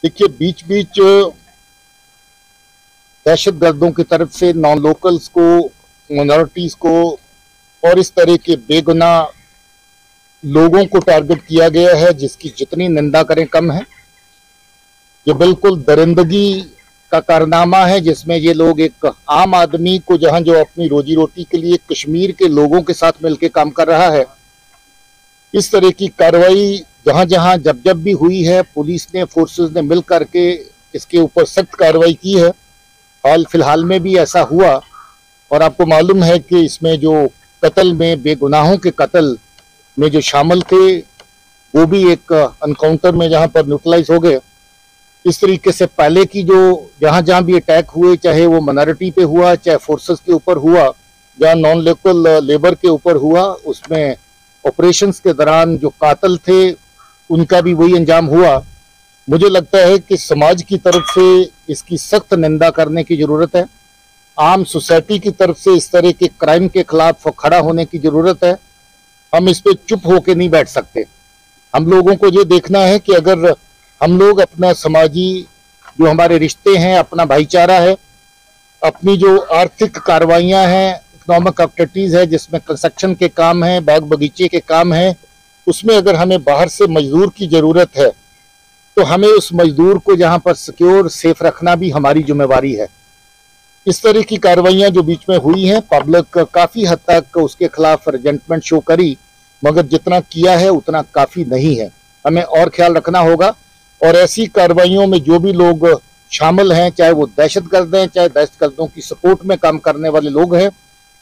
देखिए, बीच बीच दहशत गर्दों की तरफ से नॉन लोकल्स को, माइनॉरिटीज को और इस तरह के बेगुनाह लोगों को टारगेट किया गया है, जिसकी जितनी निंदा करें कम है। ये बिल्कुल दरिंदगी का कारनामा है, जिसमें ये लोग एक आम आदमी को, जहां जो अपनी रोजी रोटी के लिए कश्मीर के लोगों के साथ मिलकर काम कर रहा है, इस तरह की कार्रवाई जहां जहां जब जब भी हुई है, पुलिस ने, फोर्सेस ने मिल करके इसके ऊपर सख्त कार्रवाई की है। हाल फिलहाल में भी ऐसा हुआ, और आपको मालूम है कि इसमें जो कत्ल में, बेगुनाहों के कत्ल में जो शामिल थे, वो भी एक एनकाउंटर में जहां पर न्यूट्रलाइज हो गए। इस तरीके से पहले की जो जहां जहां भी अटैक हुए, चाहे वो माइनॉरिटी पे हुआ, चाहे फोर्सेस के ऊपर हुआ, जहां नॉन लोकल लेबर के ऊपर हुआ, उसमें ऑपरेशंस के दौरान जो कातिल थे उनका भी वही अंजाम हुआ। मुझे लगता है कि समाज की तरफ से इसकी सख्त निंदा करने की जरूरत है। आम सोसाइटी की तरफ से इस तरह के क्राइम के खिलाफ खड़ा होने की जरूरत है। हम इस पे चुप होके नहीं बैठ सकते। हम लोगों को ये देखना है कि अगर हम लोग अपना समाजी जो हमारे रिश्ते हैं, अपना भाईचारा है, अपनी जो आर्थिक कार्रवाइयां हैं, इकोनॉमिक एक्टिविटीज है, जिसमें कंस्ट्रक्शन के काम हैं, बाग बगीचे के काम हैं, उसमें अगर हमें बाहर से मजदूर की जरूरत है, तो हमें उस मजदूर को जहां पर सिक्योर सेफ रखना भी हमारी जिम्मेवारी है। इस तरह की कार्रवाइयां जो बीच में हुई हैं, पब्लिक काफी हद तक उसके खिलाफ रिजेंटमेंट शो करी, मगर जितना किया है उतना काफी नहीं है। हमें और ख्याल रखना होगा, और ऐसी कार्रवाइयों में जो भी लोग शामिल हैं, चाहे वो दहशतगर्द हैं, चाहे दहशतगर्दों की सपोर्ट में काम करने वाले लोग हैं,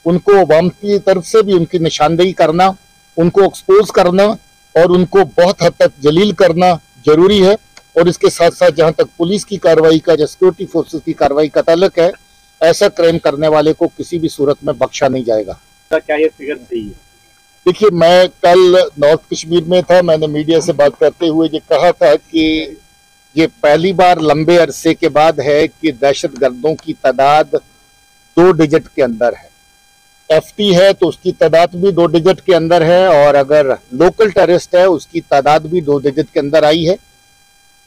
उनको अवाम की तरफ से भी उनकी निशानदेही करना, उनको एक्सपोज करना और उनको बहुत हद तक जलील करना जरूरी है। और इसके साथ साथ जहां तक पुलिस की कार्रवाई का, या सिक्योरिटी फोर्सेस की कार्रवाई का ताल्लुक है, ऐसा क्राइम करने वाले को किसी भी सूरत में बख्शा नहीं जाएगा। क्या ये फिगर सही है? देखिए, मैं कल नॉर्थ कश्मीर में था, मैंने मीडिया से बात करते हुए ये कहा था कि ये पहली बार लंबे अरसे के बाद है कि दहशतगर्दों की तादाद 2 डिजिट के अंदर है। एफटी है तो उसकी तादाद भी 2 डिजिट के अंदर है, और अगर लोकल टेररिस्ट है उसकी तादाद भी 2 डिजिट के अंदर आई है।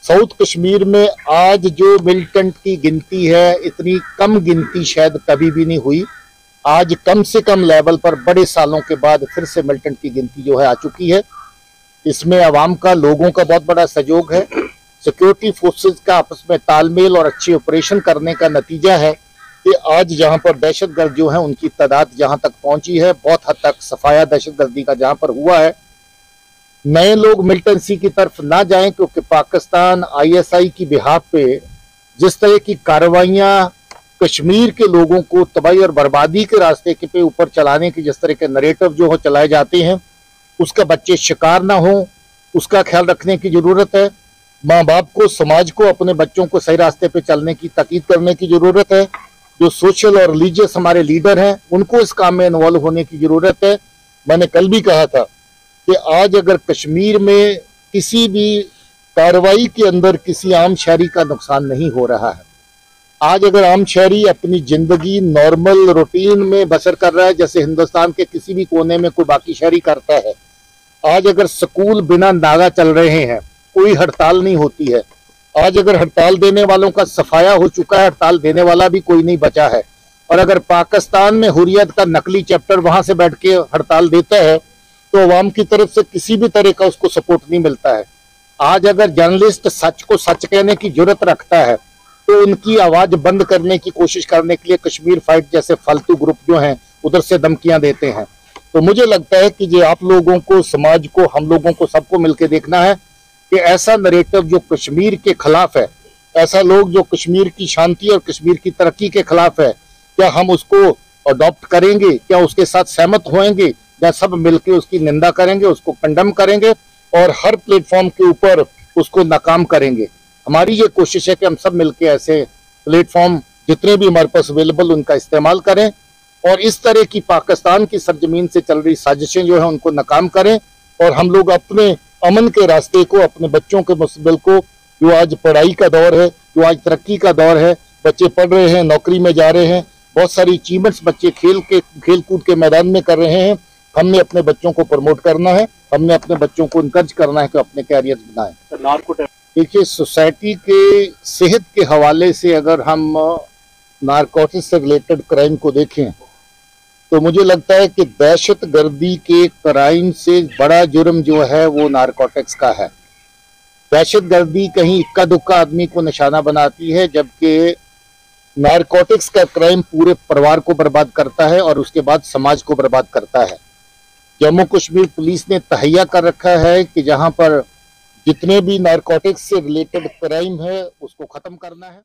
साउथ कश्मीर में आज जो मिलिटेंट की गिनती है, इतनी कम गिनती शायद कभी भी नहीं हुई। आज कम से कम लेवल पर बड़े सालों के बाद फिर से मिलिटेंट की गिनती जो है आ चुकी है। इसमें आवाम का, लोगों का बहुत बड़ा सहयोग है। सिक्योरिटी फोर्सेस का आपस में तालमेल और अच्छे ऑपरेशन करने का नतीजा है कि आज जहां पर दहशतगर्द जो है उनकी तादाद जहां तक पहुंची है, बहुत हद तक सफाया दहशतगर्दी का जहां पर हुआ है। नए लोग मिलिटेंसी की तरफ ना जाएं, क्योंकि पाकिस्तान ISI की बिहाफ पे जिस तरह की कार्रवाइयां कश्मीर के लोगों को तबाही और बर्बादी के रास्ते के पे ऊपर चलाने की, जिस तरह के नरेटिव जो हो चलाए जाते हैं, उसका बच्चे शिकार ना हो, उसका ख्याल रखने की जरूरत है। माँ बाप को, समाज को अपने बच्चों को सही रास्ते पे चलने की ताकीद करने की जरूरत है। जो सोशल और रिलीजियस हमारे लीडर हैं, उनको इस काम में इन्वॉल्व होने की जरूरत है। मैंने कल भी कहा था कि आज अगर कश्मीर में किसी भी कार्रवाई के अंदर किसी आम शहरी का नुकसान नहीं हो रहा है, आज अगर आम शहरी अपनी जिंदगी नॉर्मल रूटीन में बसर कर रहा है, जैसे हिंदुस्तान के किसी भी कोने में कोई बाकी शहरी करता है, आज अगर स्कूल बिना नागा चल रहे हैं, कोई हड़ताल नहीं होती है, आज अगर हड़ताल देने वालों का सफाया हो चुका है, हड़ताल देने वाला भी कोई नहीं बचा है, और अगर पाकिस्तान में हुर्रियत का नकली चैप्टर वहां से बैठ के हड़ताल देता है, तो अवाम की तरफ से किसी भी तरह का उसको सपोर्ट नहीं मिलता है। आज अगर जर्नलिस्ट सच को सच कहने की जरूरत रखता है, तो उनकी आवाज बंद करने की कोशिश करने के लिए कश्मीर फाइट जैसे फालतू ग्रुप जो हैं उधर से धमकियां देते हैं। तो मुझे लगता है कि ये आप लोगों को, समाज को, हम लोगों को, सबको मिलकर देखना है कि ऐसा नरेटिव जो कश्मीर के खिलाफ है, ऐसा लोग जो कश्मीर की शांति और कश्मीर की तरक्की के खिलाफ है, क्या हम उसको अडॉप्ट करेंगे? क्या उसके साथ सहमत होएंगे, या सब मिलकर उसकी निंदा करेंगे, उसको कंडेम करेंगे और हर प्लेटफॉर्म के ऊपर उसको नाकाम करेंगे? हमारी ये कोशिश है कि हम सब मिलकर ऐसे प्लेटफॉर्म जितने भी हमारे पास अवेलेबल उनका इस्तेमाल करें, और इस तरह की पाकिस्तान की सरजमीन से चल रही साजिशें जो है उनको नाकाम करें, और हम लोग अपने अमन के रास्ते को, अपने बच्चों के मुस्तकबिल को, जो आज पढ़ाई का दौर है, जो आज तरक्की का दौर है, बच्चे पढ़ रहे हैं, नौकरी में जा रहे हैं, बहुत सारी अचीवमेंट्स बच्चे खेल कूद के मैदान में कर रहे हैं, हमने अपने बच्चों को प्रमोट करना है, हमने अपने बच्चों को इनकरेज करना है कि अपने कैरियर बनाएं। देखिए, सोसाइटी के सेहत के हवाले से अगर हम नारकोटिक्स से रिलेटेड क्राइम को देखें तो मुझे लगता है कि दहशत गर्दी के क्राइम से बड़ा जुर्म जो है वो नारकोटिक्स का है। दहशत गर्दी कहीं इक्का दुक्का आदमी को निशाना बनाती है, जबकि नारकोटिक्स का क्राइम पूरे परिवार को बर्बाद करता है और उसके बाद समाज को बर्बाद करता है। जम्मू कश्मीर पुलिस ने तहैया कर रखा है कि जहां पर जितने भी नारकोटिक्स से रिलेटेड क्राइम है उसको खत्म करना है।